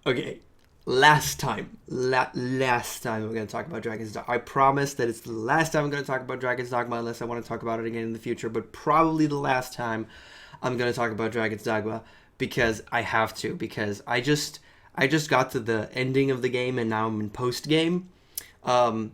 Okay, last time I'm going to talk about Dragon's Dogma. I promise that it's the last time I'm going to talk about Dragon's Dogma unless I want to talk about it again in the future, but probably the last time I'm going to talk about Dragon's Dogma because I have to, because I just got to the ending of the game and now I'm in post game. I'm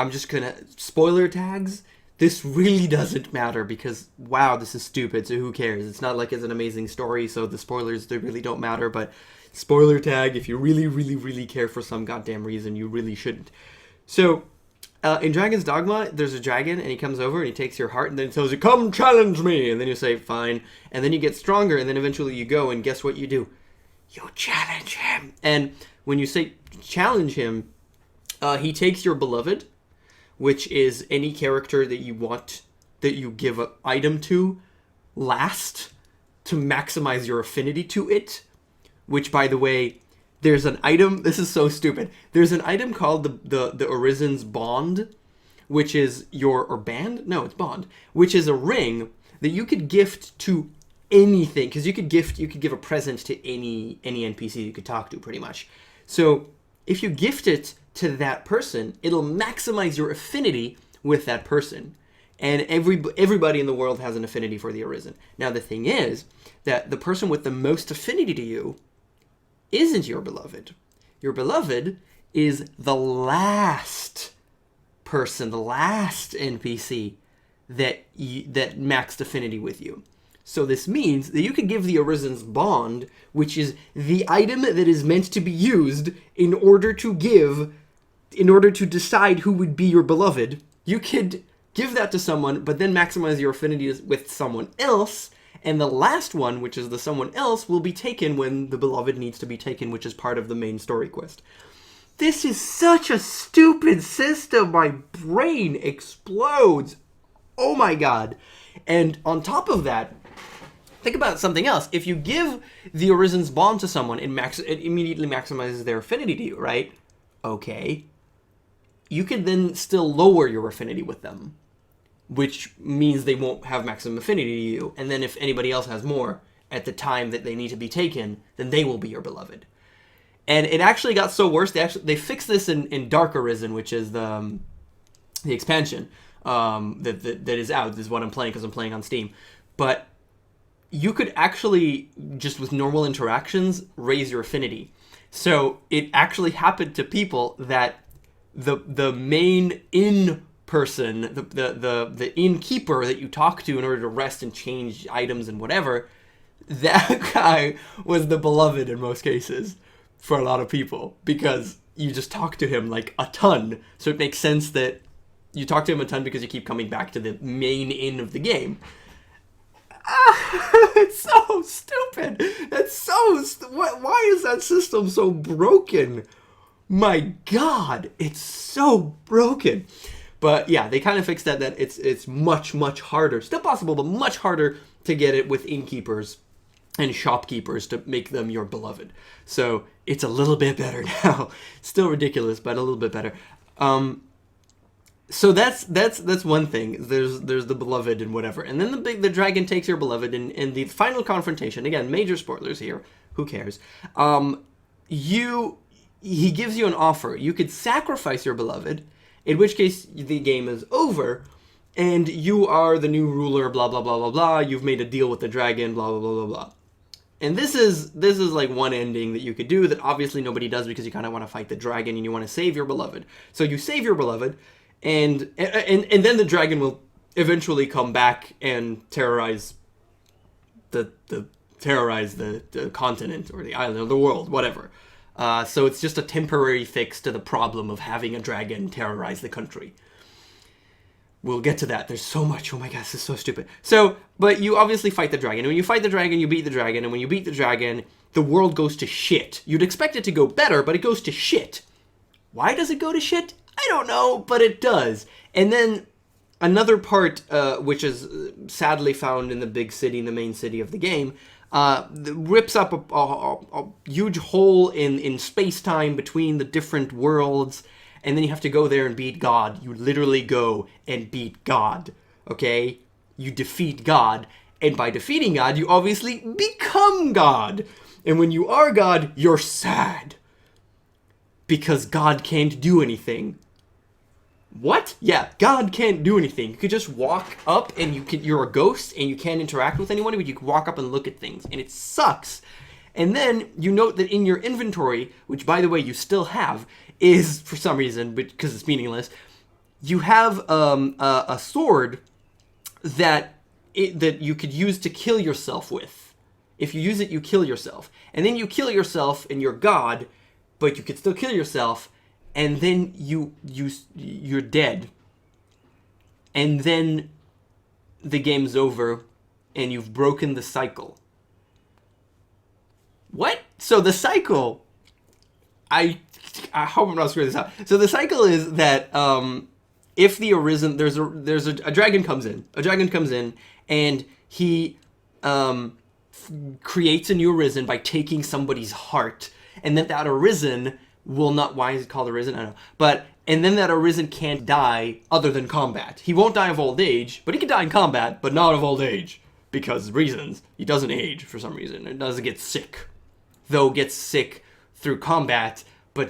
just going to spoiler tags. This really doesn't matter because, wow, this is stupid, so who cares? It's not like it's an amazing story, so the spoilers, they really don't matter, but spoiler tag, if you really, really, really care for some goddamn reason, you really shouldn't. So, in Dragon's Dogma, there's a dragon, and he comes over, and he takes your heart, and then tells you, come challenge me! And then you say, fine. And then you get stronger, and then eventually you go, and guess what you do? You challenge him! And when you say challenge him, he takes your beloved, which is any character that you want, that you give an item to last, to maximize your affinity to it. Which, by the way, there's an item, this is so stupid, there's an item called the Arisen's Bond, which is or band? No, it's Bond, which is a ring that you could gift to anything, because you could give a present to any NPC you could talk to, pretty much. So, if you gift it to that person, it'll maximize your affinity with that person. And everybody in the world has an affinity for the Arisen. Now, the thing is that the person with the most affinity to you isn't your beloved. Your beloved is the last person, the last NPC that maxed affinity with you. So this means that you could give the Arisen's Bond, which is the item that is meant to be used in order to decide who would be your beloved. You could give that to someone, but then maximize your affinity with someone else, and the last one, which is the someone else, will be taken when the beloved needs to be taken, which is part of the main story quest. This is such a stupid system. My brain explodes. Oh my god. And on top of that, think about something else. If you give the Arisen's Bond to someone, it immediately maximizes their affinity to you, right? Okay. You can then still lower your affinity with them, which means they won't have maximum affinity to you. And then if anybody else has more at the time that they need to be taken, then they will be your beloved. And it actually got so worse, they fixed this in Dark Arisen, which is the expansion that is out. This is what I'm playing because I'm playing on Steam. But you could actually, just with normal interactions, raise your affinity. So it actually happened to people that the main inn person, the innkeeper that you talk to in order to rest and change items and whatever, that guy was the beloved in most cases for a lot of people, because you just talk to him like a ton. So it makes sense that you talk to him a ton because you keep coming back to the main inn of the game. It's so stupid. Why is that system so broken? My god, it's so broken. But yeah, they kind of fixed that it's much, much harder. Still possible, but much harder to get it with innkeepers and shopkeepers to make them your beloved. So it's a little bit better now. Still ridiculous, but a little bit better. So that's one thing. There's the beloved and whatever, and then the dragon takes your beloved, and the final confrontation. Again, major spoilers here. Who cares? He gives you an offer. You could sacrifice your beloved, in which case the game is over, and you are the new ruler. Blah blah blah blah blah. You've made a deal with the dragon. Blah blah blah blah blah. And this is like one ending that you could do that obviously nobody does because you kind of want to fight the dragon and you want to save your beloved. So you save your beloved. And then the dragon will eventually come back and terrorize the continent or the island or the world, whatever. So it's just a temporary fix to the problem of having a dragon terrorize the country. We'll get to that. There's so much. Oh my gosh, this is so stupid. So, but you obviously fight the dragon. And when you fight the dragon, you beat the dragon. And when you beat the dragon, the world goes to shit. You'd expect it to go better, but it goes to shit. Why does it go to shit? I don't know, but it does. And then another part, which is sadly found in the big city, in the main city of the game, rips up a huge hole in space-time between the different worlds, and then you have to go there and beat God. You literally go and beat God, okay? You defeat God, and by defeating God, you obviously become God. And when you are God, you're sad. Because God can't do anything. What? Yeah, God can't do anything. You could just walk up and you're a ghost and you can't interact with anyone, but you can walk up and look at things. And it sucks. And then you note that in your inventory, which by the way you still have, is for some reason, because it's meaningless, you have a sword that you could use to kill yourself with. If you use it, you kill yourself. And then you kill yourself and you're God, but you could still kill yourself. And then you're dead. And then the game's over and you've broken the cycle. What? So the cycle, I hope I'm not screwing this up. So the cycle is that if the Arisen, there's a dragon comes in. A dragon comes in and he creates a new Arisen by taking somebody's heart. And then that Arisen will not, why is it called Arisen? I don't know. And then that Arisen can't die other than combat. He won't die of old age, but he can die in combat, but not of old age. Because reasons. He doesn't age for some reason. It doesn't get sick. Though gets sick through combat, but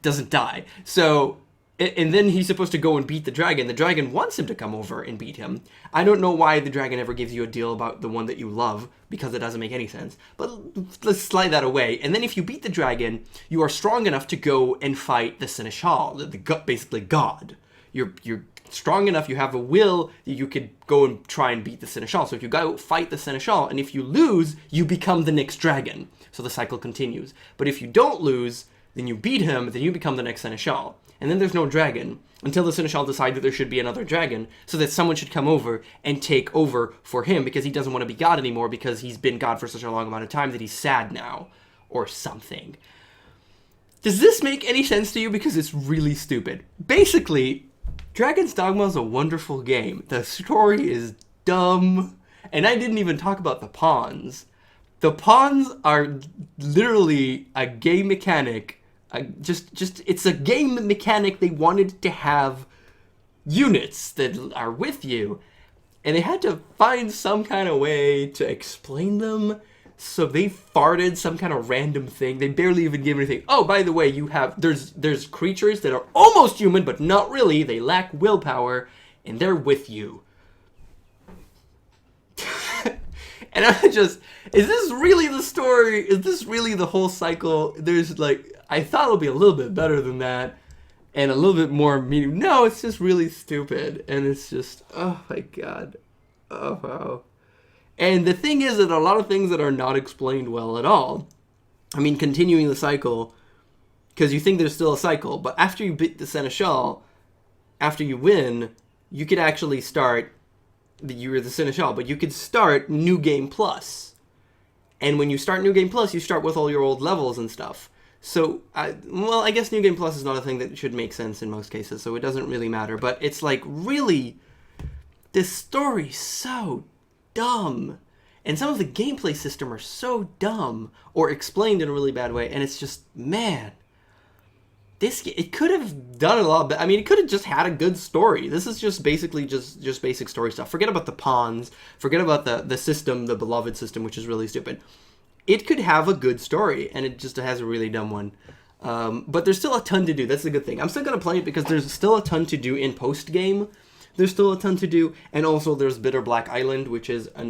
doesn't die. So, and then he's supposed to go and beat the dragon. The dragon wants him to come over and beat him. I don't know why the dragon ever gives you a deal about the one that you love, because it doesn't make any sense. But let's slide that away. And then if you beat the dragon, you are strong enough to go and fight the Seneschal, basically God. You're strong enough, you have a will, that you could go and try and beat the Seneschal. So if you go fight the Seneschal, and if you lose, you become the next dragon. So the cycle continues. But if you don't lose, then you beat him, then you become the next Seneschal. And then there's no dragon until the Seneschal decides that there should be another dragon, so that someone should come over and take over for him, because he doesn't want to be God anymore, because he's been God for such a long amount of time that he's sad now, or something. Does this make any sense to you? Because it's really stupid. Basically, Dragon's Dogma is a wonderful game. The story is dumb, and I didn't even talk about the pawns. The pawns are literally a game mechanic. It's a game mechanic. They wanted to have units that are with you, and they had to find some kind of way to explain them. So they farted some kind of random thing. They barely even give anything. Oh, by the way, there's creatures that are almost human, but not really. They lack willpower, and they're with you. And is this really the story? Is this really the whole cycle? I thought it would be a little bit better than that, and a little bit more meaning. No, it's just really stupid, and it's just, oh my god. Oh, wow. And the thing is that a lot of things that are not explained well at all. I mean, continuing the cycle, because you think there's still a cycle, but after you beat the Seneschal, after you win, you could actually start, you were the Seneschal, but you could start New Game Plus. And when you start New Game Plus, you start with all your old levels and stuff. So, I guess New Game Plus is not a thing that should make sense in most cases, so it doesn't really matter. But it's like, really, this story's so dumb. And some of the gameplay system are so dumb, or explained in a really bad way, and it's just, man. It could have done a lot better. I mean, it could have just had a good story. This is just basically just basic story stuff. Forget about the pawns. Forget about the system, the beloved system, which is really stupid. It could have a good story, and it just has a really dumb one. But there's still a ton to do. That's the good thing. I'm still going to play it because there's still a ton to do in post-game. There's still a ton to do. And also there's Bitter Black Island, which is a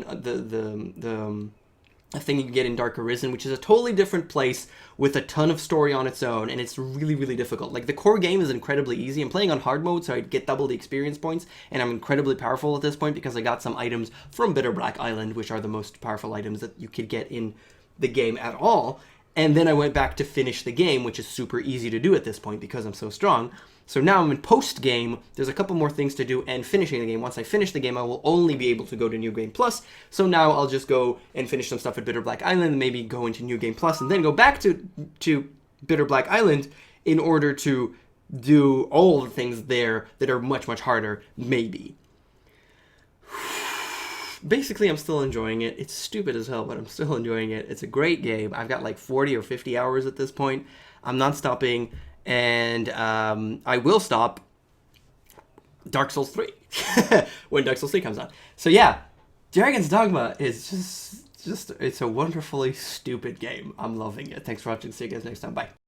thing you can get in Dark Arisen, which is a totally different place with a ton of story on its own, and it's really, really difficult. Like, the core game is incredibly easy. I'm playing on hard mode, so I get double the experience points, and I'm incredibly powerful at this point because I got some items from Bitter Black Island, which are the most powerful items that you could get in the game at all. And then I went back to finish the game, which is super easy to do at this point because I'm so strong. So now I'm in post-game, there's a couple more things to do, and finishing the game. Once I finish the game, I will only be able to go to New Game Plus. So now I'll just go and finish some stuff at Bitter Black Island, and maybe go into New Game Plus, and then go back to Bitter Black Island in order to do all the things there that are much, much harder, maybe. Basically, I'm still enjoying it. It's stupid as hell, but I'm still enjoying it. It's a great game. I've got like 40 or 50 hours at this point. I'm not stopping. And I will stop Dark Souls 3 when Dark Souls 3 comes out. So yeah, Dragon's Dogma is just it's a wonderfully stupid game. I'm loving it. Thanks for watching. See you guys next time. Bye.